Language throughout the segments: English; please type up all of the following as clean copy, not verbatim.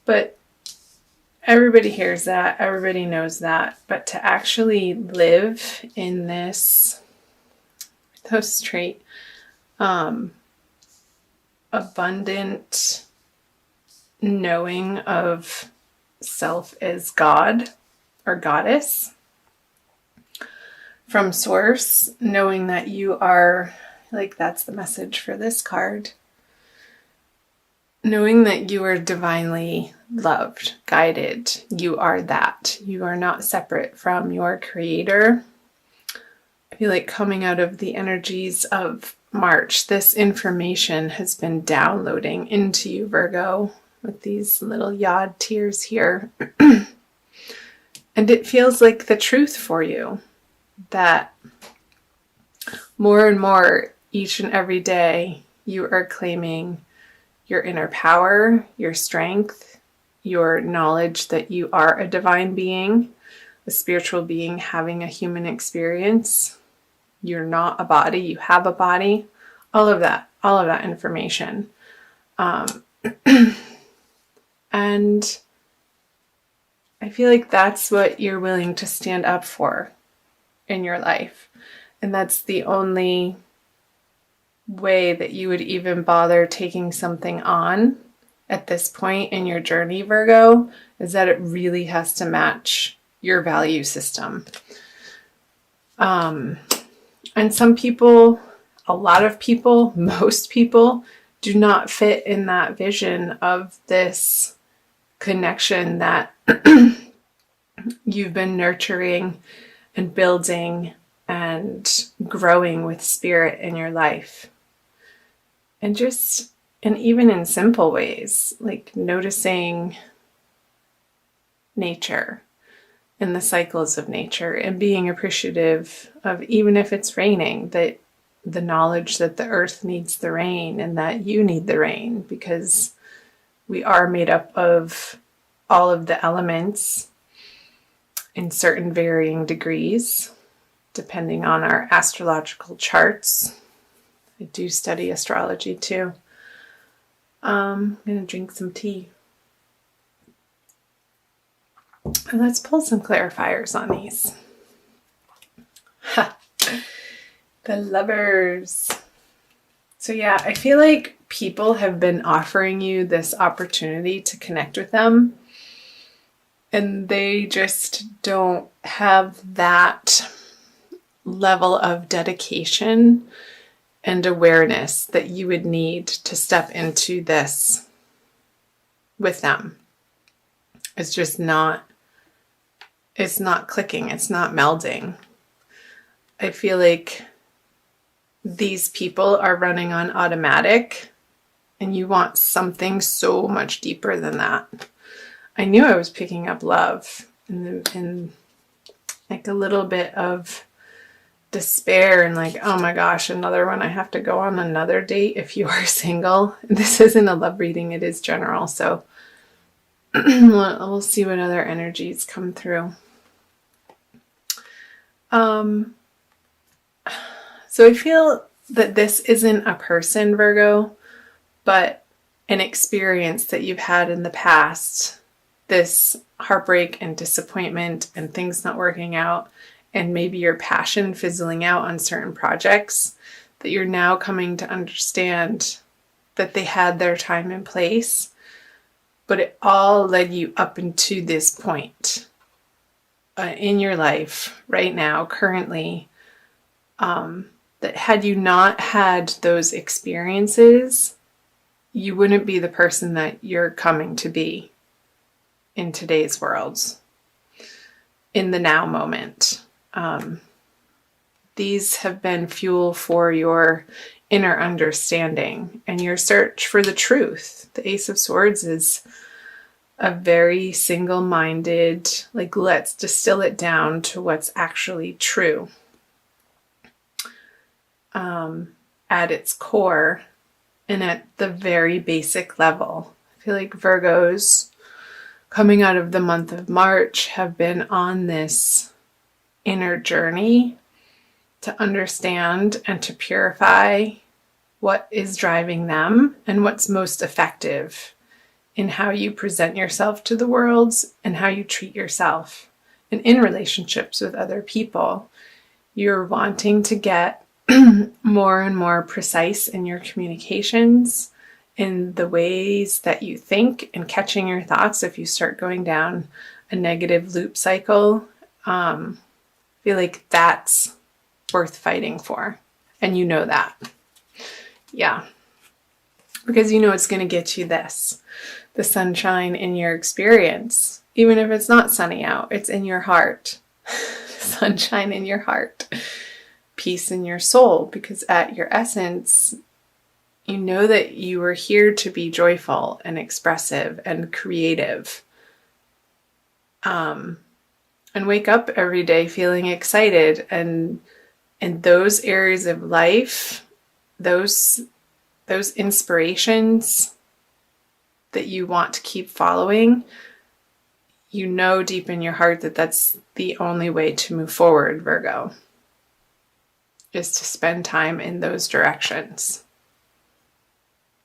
But everybody hears that, everybody knows that, but to actually live in this so straight, abundant knowing of self as God or goddess from source, knowing that you are, like, that's the message for this card, knowing that you are divinely loved, guided. You are that. You are not separate from your creator. I feel like coming out of the energies of March, this information has been downloading into you, Virgo, with these little yod tears here. And it feels like the truth for you, that more and more each and every day you are claiming your inner power, your strength, your knowledge that you are a divine being, a spiritual being having a human experience. You're not a body, you have a body. All of that information. And I feel like that's what you're willing to stand up for in your life. And that's the only way that you would even bother taking something on at this point in your journey, Virgo, is that it really has to match your value system. And some people, a lot of people, most people do not fit in that vision of this connection that you've been nurturing and building and growing with spirit in your life. And even in simple ways, like noticing nature and the cycles of nature and being appreciative of, even if it's raining, that the knowledge that the earth needs the rain and that you need the rain, because we are made up of all of the elements in certain varying degrees, depending on our astrological charts. I do study astrology too. I'm going to drink some tea. And let's pull some clarifiers on these. The Lovers. So yeah, I feel like people have been offering you this opportunity to connect with them, and they just don't have that level of dedication and awareness that you would need to step into this with them. It's just not, it's not clicking, it's not melding. I feel like these people are running on automatic and you want something so much deeper than that. I knew I was picking up love and like a little bit of despair and like, oh my gosh, another one. I have to go on another date if you are single. This isn't a love reading, it is general. So we'll see what other energies come through. So I feel that this isn't a person, Virgo, but an experience that you've had in the past. This heartbreak and disappointment and things not working out, and maybe your passion fizzling out on certain projects, that you're now coming to understand that they had their time and place, but it all led you up into this point in your life right now, currently, that had you not had those experiences, you wouldn't be the person that you're coming to be in today's world, in the now moment. These have been fuel for your inner understanding and your search for the truth. The Ace of Swords is a very single-minded, like, let's distill it down to what's actually true. At its core and at the very basic level. I feel like Virgos coming out of the month of March have been on this inner journey to understand and to purify what is driving them and what's most effective in how you present yourself to the world and how you treat yourself. And in relationships with other people, you're wanting to get more and more precise in your communications, in the ways that you think, and catching your thoughts if you start going down a negative loop cycle. I feel like that's worth fighting for. And you know that. Yeah. Because you know it's going to get you this, the sunshine in your experience. Even if it's not sunny out, it's in your heart. Sunshine in your heart. Peace in your soul. Because at your essence, you know that you are here to be joyful and expressive and creative. And wake up every day feeling excited. And in those areas of life, those inspirations that you want to keep following, you know deep in your heart that that's the only way to move forward, Virgo, is to spend time in those directions.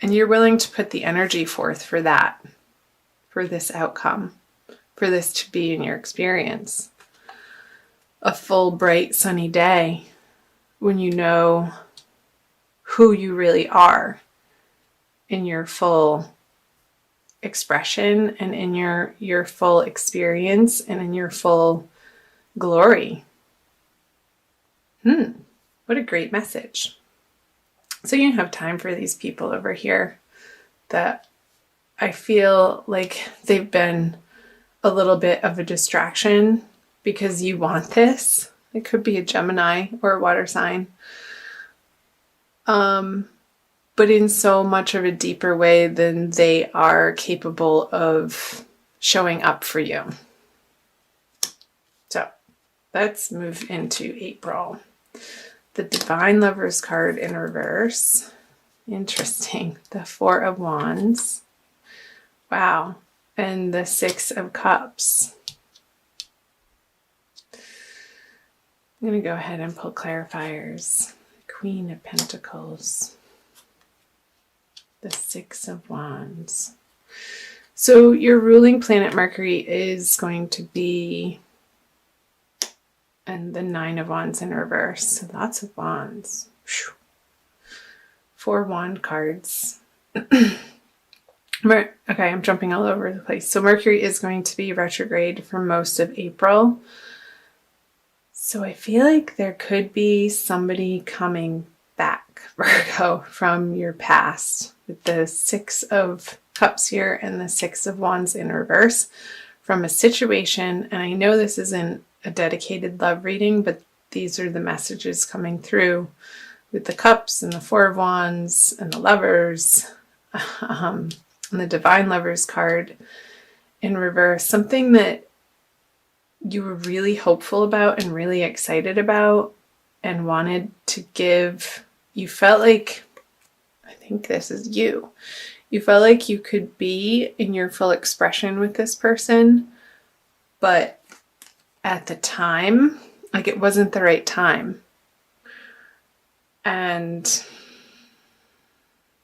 And you're willing to put the energy forth for that, for this outcome, for this to be in your experience. A full, bright, sunny day when you know who you really are in your full expression and in your full experience and in your full glory. What a great message. So you have time for these people over here that I feel like they've been a little bit of a distraction because you want this. It could be a Gemini or a water sign. But in so much of a deeper way than they are capable of showing up for you. So let's move into April. The Divine Lovers card in reverse. Interesting. The Four of Wands. Wow. And the Six of Cups. I'm going to go ahead and pull clarifiers. Queen of Pentacles. The Six of Wands. So your ruling planet Mercury is going to be, and the Nine of Wands in reverse. So lots of wands. Whew. 4 wand cards. Okay, I'm jumping all over the place. So Mercury is going to be retrograde for most of April. So I feel like there could be somebody coming back, Virgo, from your past with the Six of Cups here and the Six of Wands in reverse from a situation. And I know this isn't a dedicated love reading, but these are the messages coming through with the Cups and the Four of Wands and the Lovers and the Divine Lovers card in reverse. Something that you were really hopeful about and really excited about and wanted to give. You felt like, I think this is you. You felt like you could be in your full expression with this person, but at the time, like it wasn't the right time. And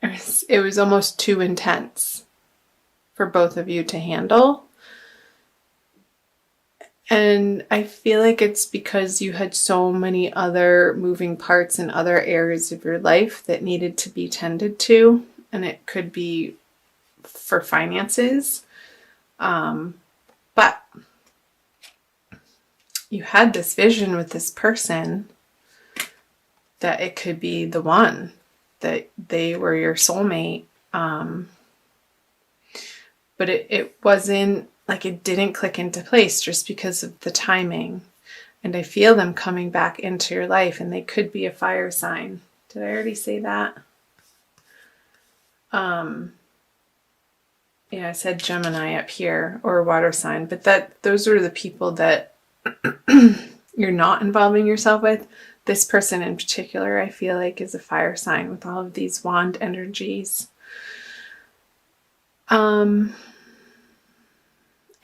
it was almost too intense for both of you to handle. And I feel like it's because you had so many other moving parts in other areas of your life that needed to be tended to. And it could be for finances. But you had this vision with this person that it could be the one, that they were your soulmate. But it wasn't, like it didn't click into place just because of the timing. And I feel them coming back into your life, and they could be a fire sign. Did I already say that? Yeah, I said Gemini up here, or a water sign, but those are the people that you're not involving yourself with. This person in particular, I feel like, is a fire sign with all of these wand energies. And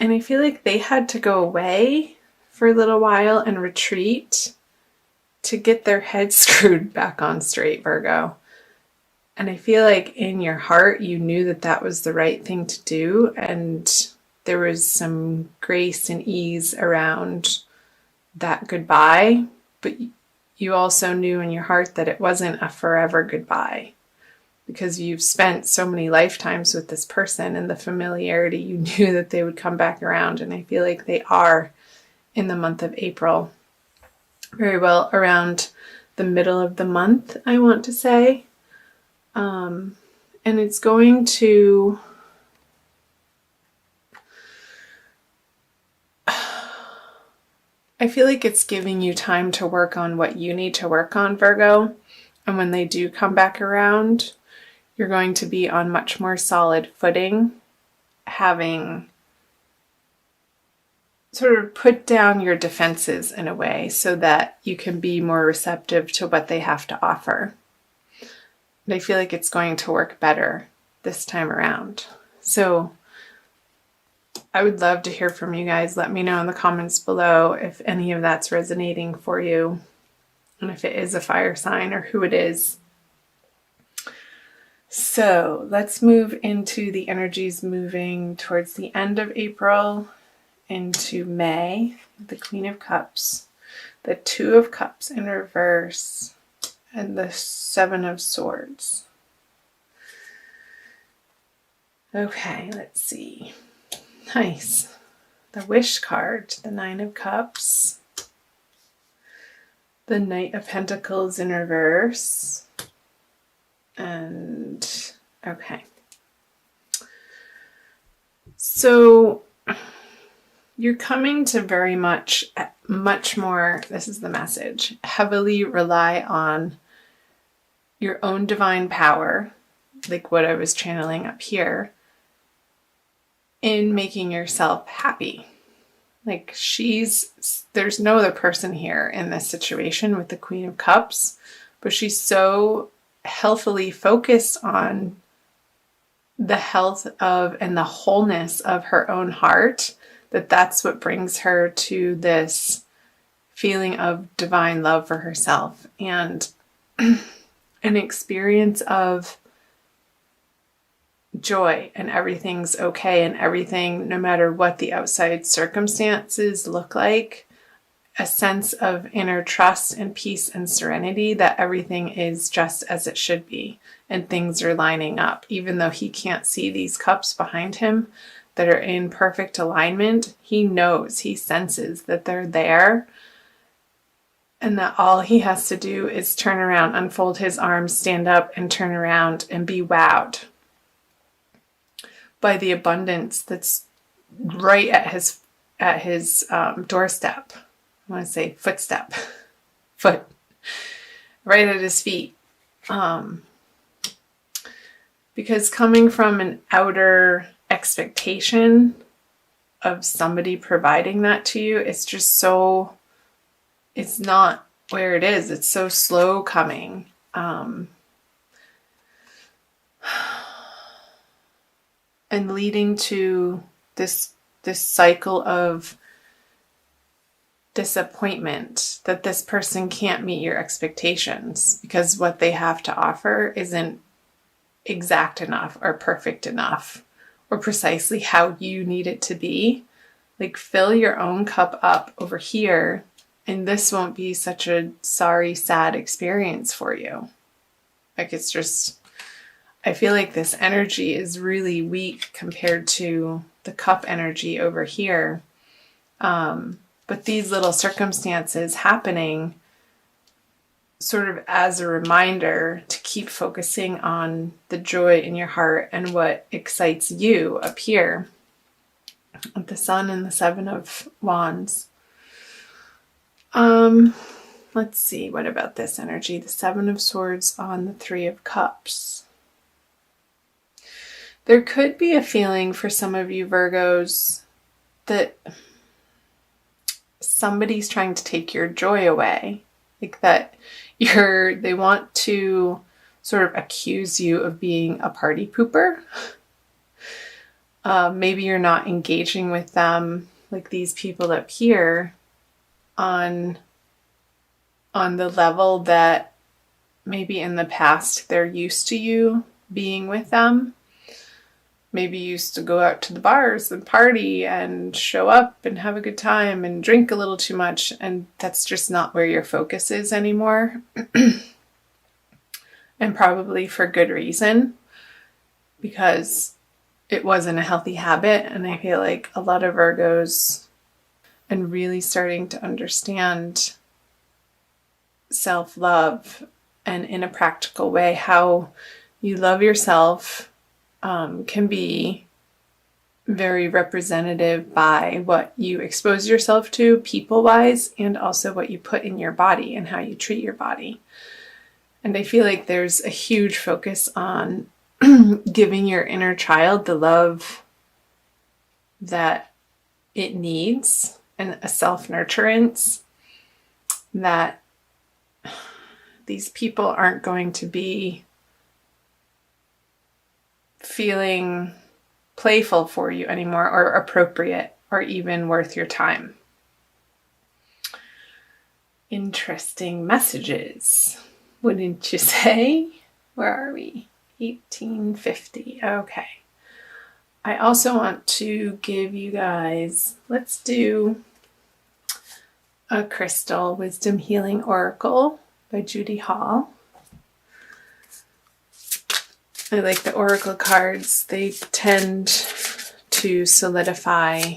I feel like they had to go away for a little while and retreat to get their head screwed back on straight, Virgo. And I feel like in your heart, you knew that that was the right thing to do. And there was some grace and ease around that goodbye. But you also knew in your heart that it wasn't a forever goodbye, because you've spent so many lifetimes with this person, and the familiarity, you knew that they would come back around. And I feel like they are in the month of April. Very well around the middle of the month, I want to say. And it's going to I feel like it's giving you time to work on what you need to work on, Virgo. And when they do come back around, you're going to be on much more solid footing, having sort of put down your defenses in a way so that you can be more receptive to what they have to offer. And I feel like it's going to work better this time around. So I would love to hear from you guys. Let me know in the comments below if any of that's resonating for you, and if it is a fire sign or who it is. So let's move into the energies moving towards the end of April into May. The Queen of Cups, the Two of Cups in reverse, and the Seven of Swords. Okay, let's see. Nice. The Wish card, the Nine of Cups, the Knight of Pentacles in reverse, and okay. So you're coming to very much more, this is the message, heavily rely on your own divine power, like what I was channeling up here, in making yourself happy. Like there's no other person here in this situation with the Queen of Cups, but she's so healthily focused on the health of and the wholeness of her own heart, that's what brings her to this feeling of divine love for herself and an experience of joy, and everything's okay, and everything, no matter what the outside circumstances look like, a sense of inner trust and peace and serenity that everything is just as it should be and things are lining up. Even though he can't see these cups behind him that are in perfect alignment, he knows, he senses that they're there, and that all he has to do is turn around, unfold his arms, stand up, and turn around and be wowed by the abundance that's right at his doorstep. I want to say footstep. Foot. Right at his feet. Because coming from an outer expectation of somebody providing that to you, it's just so, it's not where it is. It's so slow coming. And leading to this cycle of disappointment that this person can't meet your expectations because what they have to offer isn't exact enough or perfect enough or precisely how you need it to be. Like, fill your own cup up over here, and this won't be such a sorry, sad experience for you. Like, it's just, I feel like this energy is really weak compared to the cup energy over here. But these little circumstances happening sort of as a reminder to keep focusing on the joy in your heart and what excites you up here. The Sun and the Seven of Wands. Let's see, what about this energy? The Seven of Swords on the Three of Cups. There could be a feeling for some of you Virgos that somebody's trying to take your joy away. Like that they want to sort of accuse you of being a party pooper. Maybe you're not engaging with them, like these people up here, on the level that maybe in the past they're used to you being with them. Maybe you used to go out to the bars and party and show up and have a good time and drink a little too much, and that's just not where your focus is anymore. And probably for good reason, because it wasn't a healthy habit. And I feel like a lot of Virgos, and really starting to understand self-love and in a practical way how you love yourself, can be very representative by what you expose yourself to people-wise, and also what you put in your body and how you treat your body. And I feel like there's a huge focus on giving your inner child the love that it needs, and a self-nurturance that these people aren't going to be feeling playful for you anymore, or appropriate, or even worth your time. Interesting messages, wouldn't you say? Where are we? 1850. Okay. I also want to give you guys, let's do a crystal wisdom healing oracle by Judy Hall. I like the oracle cards. They tend to solidify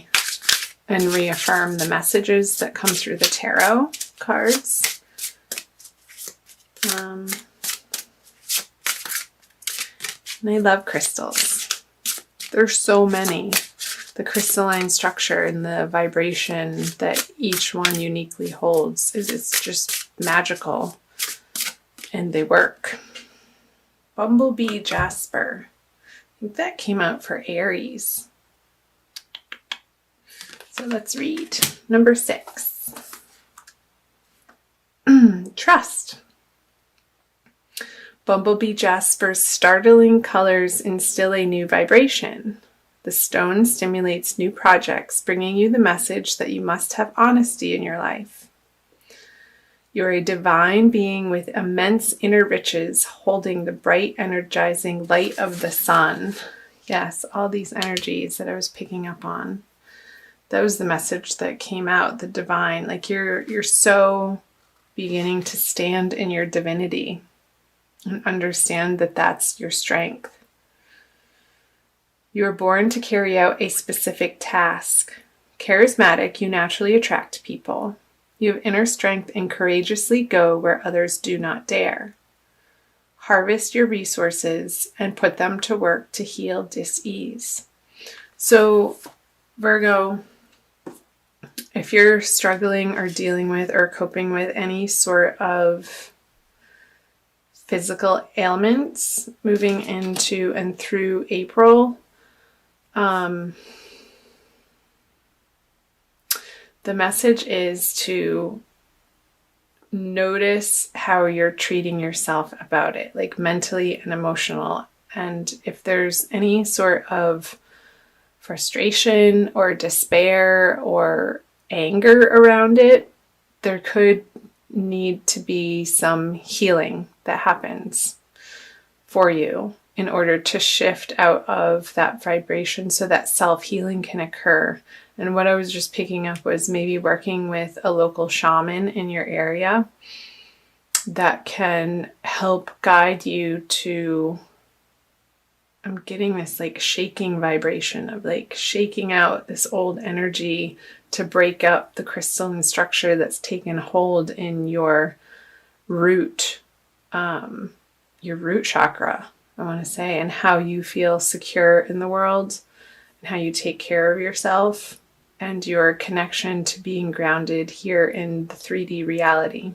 and reaffirm the messages that come through the tarot cards. And I love crystals. There's so many. The crystalline structure and the vibration that each one uniquely holds is just magical, and they work. Bumblebee Jasper. I think that came out for Aries. So let's read. Number 6. Trust. Bumblebee Jasper's startling colors instill a new vibration. The stone stimulates new projects, bringing you the message that you must have honesty in your life. You're a divine being with immense inner riches, holding the bright, energizing light of the sun. Yes, all these energies that I was picking up on. That was the message that came out, the divine. Like you're so beginning to stand in your divinity and understand that that's your strength. You are born to carry out a specific task. Charismatic, you naturally attract people. You have inner strength and courageously go where others do not dare. Harvest your resources and put them to work to heal dis-ease. So, Virgo, if you're struggling or dealing with or coping with any sort of physical ailments moving into and through April, the message is to notice how you're treating yourself about it, like mentally and emotional. And if there's any sort of frustration or despair or anger around it, there could need to be some healing that happens for you in order to shift out of that vibration so that self-healing can occur. And what I was just picking up was maybe working with a local shaman in your area that can help guide you to, I'm getting this like shaking vibration of like shaking out this old energy to break up the crystalline structure that's taken hold in your root chakra, I want to say, and how you feel secure in the world and how you take care of yourself and your connection to being grounded here in the 3D reality.